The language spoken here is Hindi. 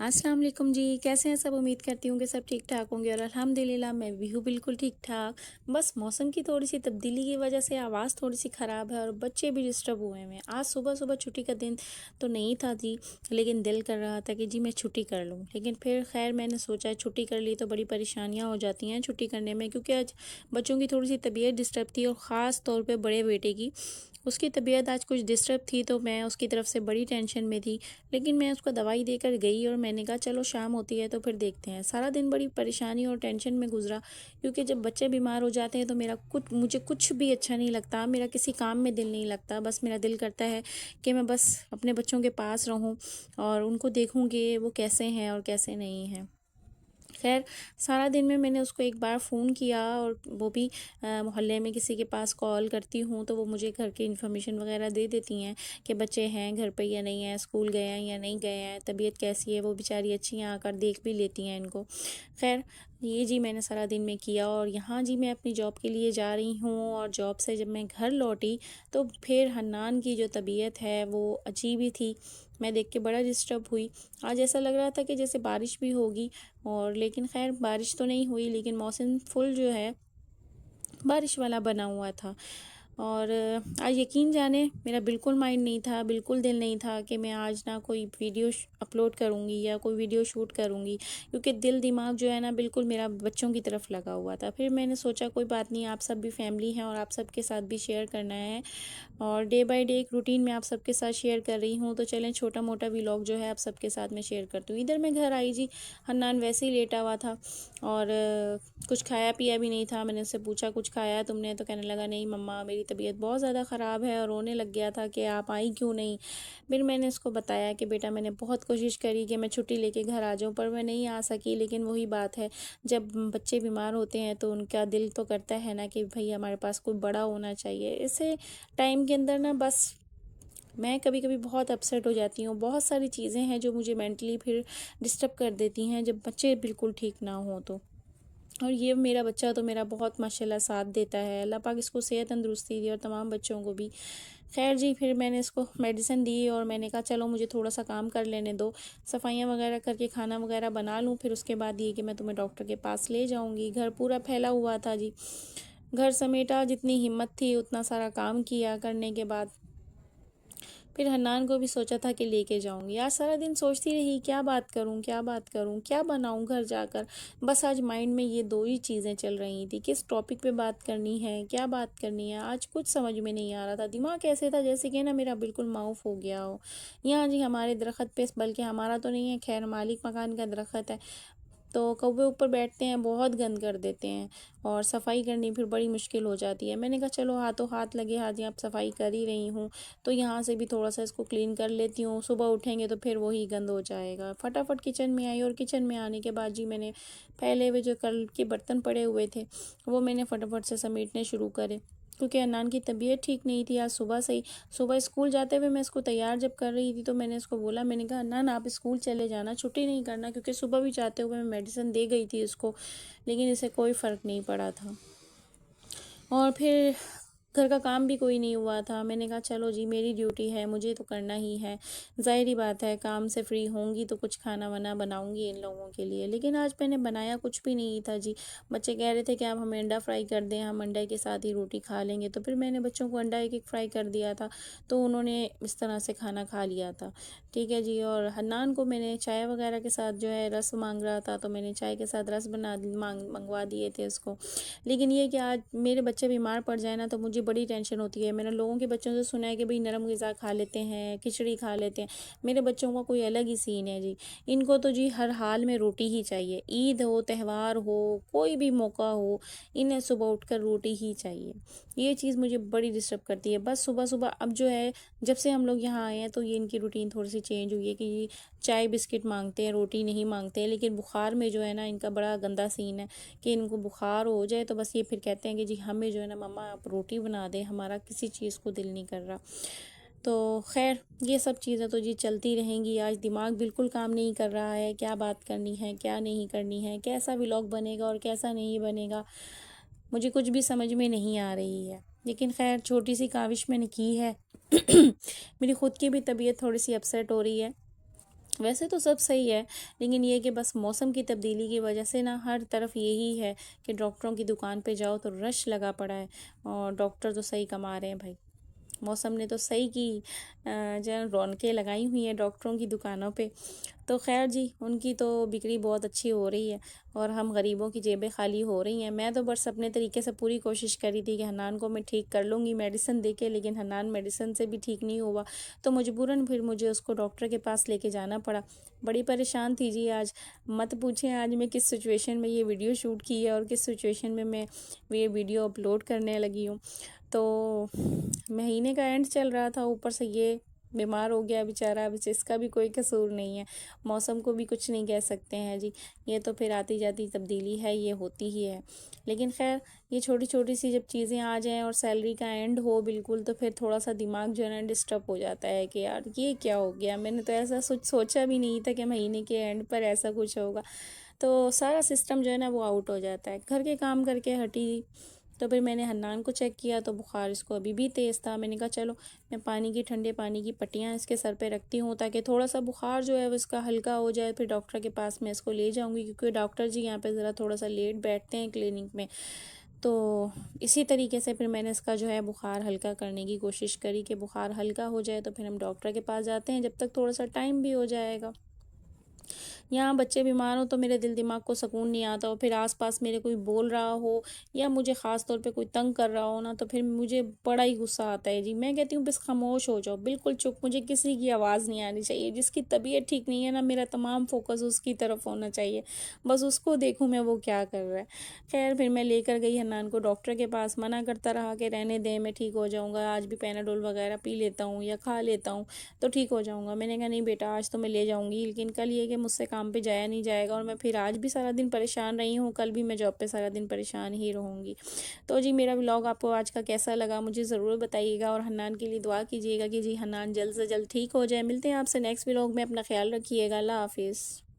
अस्सलाम वालेकुम जी, कैसे हैं सब? उम्मीद करती हूँ कि सब ठीक-ठाक होंगे और अल्हम्दुलिल्लाह मैं भी हूँ बिल्कुल ठीक-ठाक। बस मौसम की थोड़ी-सी तब्दीली की वजह से आवाज़ थोड़ी-सी ख़राब है और बच्चे भी डिस्टर्ब हुए हैं। आज सुबह-सुबह छुट्टी का दिन तो नहीं था जी, लेकिन दिल कर रहा था कि जी मैं छुट्टी कर लूँ। लेकिन फिर ख़ैर मैंने सोचा छुट्टी कर ली तो बड़ी परेशानियाँ हो जाती हैं छुट्टी करने में, क्योंकि आज बच्चों की थोड़ी-सी तबीयत डिस्टर्ब थी और ख़ास तौर पे बड़े बेटे की। उसकी तबीयत आज कुछ डिस्टर्ब थी तो मैं उसकी तरफ से बड़ी टेंशन में थी। लेकिन मैं उसको दवाई देकर गई और मैंने कहा चलो शाम होती है तो फिर देखते हैं। सारा दिन बड़ी परेशानी और टेंशन में गुज़रा, क्योंकि जब बच्चे बीमार हो जाते हैं तो मुझे कुछ भी अच्छा नहीं लगता, मेरा किसी काम में दिल नहीं लगता। बस मेरा दिल करता है कि मैं बस अपने बच्चों के पास रहूँ और उनको देखूँ कि वो कैसे हैं और कैसे नहीं हैं। ख़ैर, सारा दिन में मैंने उसको एक बार फ़ोन किया और वो भी मोहल्ले में किसी के पास कॉल करती हूँ तो वो मुझे घर की इन्फॉर्मेशन वग़ैरह दे देती हैं कि बच्चे हैं घर पे या नहीं हैं, स्कूल गए हैं या नहीं गए हैं, तबीयत कैसी है। वो बेचारी अच्छी हैं, आकर देख भी लेती हैं इनको। ख़ैर, ये जी मैंने सारा दिन में किया और यहाँ जी मैं अपनी जॉब के लिए जा रही हूँ और जॉब से जब मैं घर लौटी तो फिर हन्नान की जो तबीयत है वो अजीब ही थी। मैं देख के बड़ा डिस्टर्ब हुई। आज ऐसा लग रहा था कि जैसे बारिश भी होगी, और लेकिन ख़ैर बारिश तो नहीं हुई, लेकिन मौसम फुल जो है बारिश वाला बना हुआ था। और आज यकीन जाने मेरा बिल्कुल माइंड नहीं था, बिल्कुल दिल नहीं था कि मैं आज ना कोई वीडियो अपलोड करूँगी या कोई वीडियो शूट करूँगी, क्योंकि दिल दिमाग जो है ना बिल्कुल मेरा बच्चों की तरफ लगा हुआ था। फिर मैंने सोचा कोई बात नहीं, आप सब भी फैमिली हैं और आप सबके साथ भी शेयर करना है और डे बाय डे एक रूटीन मैं आप सबके साथ शेयर कर रही हूँ, तो चलें छोटा मोटा व्लॉग जो है आप सबके साथ मैं शेयर करती हूँ। इधर मैं घर आई जी, हन्नान वैसे ही लेटा हुआ था और कुछ खाया पिया भी नहीं था। मैंने उससे पूछा कुछ खाया है तुमने, तो कहने लगा नहीं मम्मा मेरी तबीयत बहुत ज़्यादा ख़राब है, और रोने लग गया था कि आप आई क्यों नहीं। फिर मैंने उसको बताया कि बेटा मैंने बहुत कोशिश करी कि मैं छुट्टी लेके घर आ जाऊँ, पर मैं नहीं आ सकी। लेकिन वही बात है, जब बच्चे बीमार होते हैं तो उनका दिल तो करता है ना कि भई हमारे पास कोई बड़ा होना चाहिए। ऐसे टाइम के अंदर ना बस मैं कभी-कभी बहुत अपसेट हो जाती हूँ। बहुत सारी चीज़ें हैं जो मुझे मेंटली फिर डिस्टर्ब कर देती हैं जब बच्चे बिल्कुल ठीक ना हों तो। और ये मेरा बच्चा तो मेरा बहुत माशाल्लाह साथ देता है। अल्लाह पाक इसको सेहत तंदुरुस्ती दी और तमाम बच्चों को भी। ख़ैर जी, फिर मैंने इसको मेडिसिन दी और मैंने कहा चलो मुझे थोड़ा-सा काम कर लेने दो। सफाइयाँ वगैरह करके खाना वगैरह बना लूँ, फिर उसके बाद ये कि मैं तुम्हें डॉक्टर के पास ले जाऊँगी। घर पूरा फैला हुआ था जी। घर समेटा, जितनी हिम्मत थी उतना सारा काम किया। करने के बाद फिर हन्नान को भी सोचा था कि लेके जाऊँगी। आज सारा दिन सोचती रही क्या बात करूँ, क्या बात करूँ, क्या बनाऊँ घर जाकर। बस आज माइंड में ये 2 ही चीज़ें चल रही थी, किस टॉपिक पे बात करनी है, क्या बात करनी है। आज कुछ समझ में नहीं आ रहा था। दिमाग ऐसे था जैसे कि ना मेरा बिल्कुल माउफ हो गया हो। यहाँ जी हमारे दरख़्त पे, बल्कि हमारा तो नहीं है ख़ैर, मालिक मकान का दरख़्त है। तो कौवे ऊपर बैठते हैं, बहुत गंद कर देते हैं और सफाई करनी फिर बड़ी मुश्किल हो जाती है। मैंने कहा चलो हाथों हाथ लगे, हाथ यहाँ सफाई कर ही रही हूँ तो यहाँ से भी थोड़ा सा इसको क्लीन कर लेती हूँ। सुबह उठेंगे तो फिर वही गंद हो जाएगा। फटाफट किचन में आई और किचन में आने के बाद जी मैंने पहले वे जो कल के बर्तन पड़े हुए थे वो मैंने फटाफट से समेटने शुरू करे, क्योंकि अन्नान की तबीयत ठीक नहीं थी। आज सुबह से ही, सुबह स्कूल जाते हुए मैं इसको तैयार जब कर रही थी तो मैंने इसको बोला, मैंने कहा अन्नान आप स्कूल चले जाना, छुट्टी नहीं करना, क्योंकि सुबह भी जाते हुए मैं मेडिसिन दे गई थी इसको, लेकिन इसे कोई फ़र्क नहीं पड़ा था। और फिर घर का काम भी कोई नहीं हुआ था। मैंने कहा चलो जी मेरी ड्यूटी है, मुझे तो करना ही है। ज़ाहिर-सी बात है काम से फ्री होंगी तो कुछ खाना-वाना बनाऊँगी इन लोगों के लिए। लेकिन आज मैंने बनाया कुछ भी नहीं था जी। बच्चे कह रहे थे कि आप हमें अंडा फ्राई कर दें, हम अंडे के साथ ही रोटी खा लेंगे। तो फिर मैंने बच्चों को अंडा एक-एक फ्राई कर दिया था, तो उन्होंने इस तरह से खाना खा लिया था। ठीक है जी, और हन्नान को मैंने चाय वगैरह के साथ जो है रस माँग रहा था, तो मैंने चाय के साथ रस मँगवा दिए थे उसको। लेकिन ये कि आज मेरे बच्चे बीमार पड़ जाए ना तो मुझे बड़ी टेंशन होती है। मैंने लोगों के बच्चों से सुना है कि भई नरम ग़िज़ा खा लेते हैं, खिचड़ी खा लेते हैं। मेरे बच्चों का कोई अलग ही सीन है जी। इनको तो जी हर हाल में रोटी ही चाहिए। ईद हो, त्यौहार हो, कोई भी मौका हो, इन्हें सुबह उठकर रोटी ही चाहिए। ये चीज़ मुझे बड़ी डिस्टर्ब करती है। बस सुबह-सुबह अब जो है, जब से हम लोग यहाँ आए हैं तो ये इनकी रूटीन थोड़ी-सी चेंज हुई है कि ये चाय बिस्किट माँगते हैं, रोटी नहीं माँगते हैं। लेकिन बुखार में जो है ना इनका बड़ा गंदा सीन है कि इनको बुखार हो जाए तो बस ये फिर कहते हैं कि जी हमें जो है ना मम्मा आप रोटी बना दें, हमारा किसी चीज़ को दिल नहीं कर रहा। तो ख़ैर ये सब चीज़ें तो जी चलती रहेंगी। आज दिमाग बिल्कुल काम नहीं कर रहा है, क्या बात करनी है, क्या नहीं करनी है, कैसा व्लॉग बनेगा और कैसा नहीं बनेगा, मुझे कुछ भी समझ में नहीं आ रही है। लेकिन ख़ैर छोटी-सी काविश मैंने की है। मेरी खुद की भी तबीयत थोड़ी-सी अपसेट हो रही है। वैसे तो सब सही है, लेकिन ये कि बस मौसम की तब्दीली की वजह से ना हर तरफ यही है कि डॉक्टरों की दुकान पे जाओ तो रश लगा पड़ा है, और डॉक्टर तो सही कमा रहे हैं भाई। मौसम ने तो सही की जो रौनकें लगाई हुई हैं डॉक्टरों की दुकानों पे। तो खैर जी, उनकी तो बिक्री बहुत अच्छी हो रही है और हम गरीबों की जेबें खाली हो रही हैं। मैं तो बस अपने तरीके से पूरी कोशिश करी थी कि हन्नान को मैं ठीक कर लूँगी मेडिसिन दे के, लेकिन हन्नान मेडिसिन से भी ठीक नहीं हुआ। तो मजबूरन फिर मुझे उसको डॉक्टर के पास लेके जाना पड़ा। बड़ी परेशान थी जी आज, मत पूछें आज मैं किस सिचुएशन में ये वीडियो शूट की है और किस सिचुएशन में मैं ये वीडियो अपलोड करने लगी हूँ। तो महीने का एंड चल रहा था, ऊपर से ये बीमार हो गया बेचारा। अब इसका भी कोई कसूर नहीं है, मौसम को भी कुछ नहीं कह सकते हैं जी। ये तो फिर आती जाती तब्दीली है, ये होती ही है। लेकिन खैर, ये छोटी छोटी सी जब चीज़ें आ जाएं और सैलरी का एंड हो बिल्कुल, तो फिर थोड़ा सा दिमाग जो है ना डिस्टर्ब हो जाता है कि यार ये क्या हो गया। मैंने तो ऐसा सोचा भी नहीं था कि महीने के एंड पर ऐसा कुछ होगा। तो सारा सिस्टम जो है ना वो आउट हो जाता है। घर के काम करके हटी, तो फिर मैंने हन्नान को चेक किया तो बुखार इसको अभी भी तेज़ था। मैंने कहा चलो मैं पानी की, ठंडे पानी की पट्टियाँ इसके सर पे रखती हूँ ताकि थोड़ा सा बुखार जो है वो इसका हल्का हो जाए। फिर डॉक्टर के पास मैं इसको ले जाऊँगी, क्योंकि डॉक्टर जी यहाँ पे ज़रा थोड़ा सा लेट बैठते हैं क्लिनिक में। तो इसी तरीके से फिर मैंने इसका जो है बुखार हल्का करने की कोशिश करी कि बुखार हल्का हो जाए तो फिर हम डॉक्टर के पास जाते हैं, जब तक थोड़ा सा टाइम भी हो जाएगा। यहाँ बच्चे बीमार हो तो मेरे दिल दिमाग को सुकून नहीं आता, और फिर आसपास मेरे कोई बोल रहा हो या मुझे ख़ास तौर पे कोई तंग कर रहा हो ना, तो फिर मुझे बड़ा ही गुस्सा आता है जी। मैं कहती हूँ बस खामोश हो जाओ, बिल्कुल चुप, मुझे किसी की आवाज़ नहीं आनी चाहिए। जिसकी तबीयत ठीक नहीं है ना, मेरा तमाम फोकस उसकी तरफ होना चाहिए, बस उसको देखूँ मैं वो क्या कर रहा है। खैर फिर मैं लेकर गई हन्नान को डॉक्टर के पास, मना करता रहा कि रहने दें, मैं ठीक हो जाऊँगा, आज भी पैनाडोल वगैरह पी लेता हूँ या खा लेता हूँ तो ठीक हो जाऊँगा। मैंने कहा नहीं बेटा, आज तो मैं ले जाऊँगी, लेकिन कल ये कि मुझसे काम पे जाया नहीं जाएगा, और मैं फिर आज भी सारा दिन परेशान रही हूँ, कल भी मैं जॉब पे सारा दिन परेशान ही रहूँगी। तो जी, मेरा व्लॉग आपको आज का कैसा लगा मुझे ज़रूर बताइएगा, और हन्नान के लिए दुआ कीजिएगा कि जी हन्नान जल्द से जल्द ठीक हो जाए। मिलते हैं आपसे नेक्स्ट व्लॉग में, अपना ख्याल रखिएगा। अल्लाह हाफिज़।